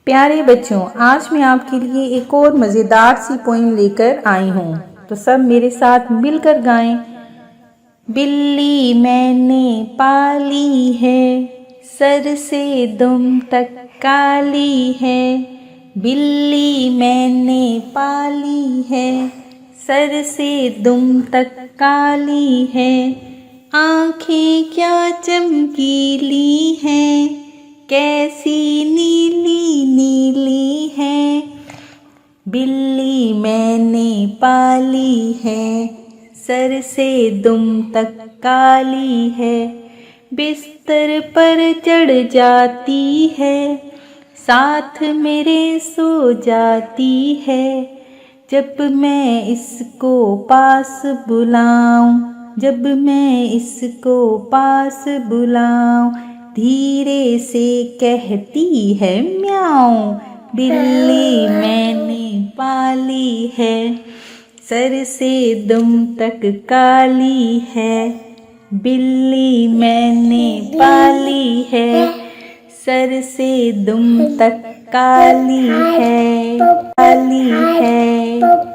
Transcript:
प्यारे बच्चों, आज मैं आपके लिए एक और मज़ेदार सी पोइम लेकर आई हूँ। तो सब मेरे साथ मिलकर गाएं। बिल्ली मैंने पाली है, सर से दुम तक काली है। बिल्ली मैंने पाली है, सर से दुम तक काली है। आँखें क्या चमकीली हैं, कैसी नीली नीली है। बिल्ली मैंने पाली है, सर से दुम तक काली है। बिस्तर पर चढ़ जाती है, साथ मेरे सो जाती है। जब मैं इसको पास बुलाऊं, जब मैं इसको पास बुलाऊं, धीरे से कहती है म्याऊं। बिल्ली मैंने पाली है, सर से दुम तक काली है। बिल्ली मैंने पाली है, सर से दुम तक काली है, काली है।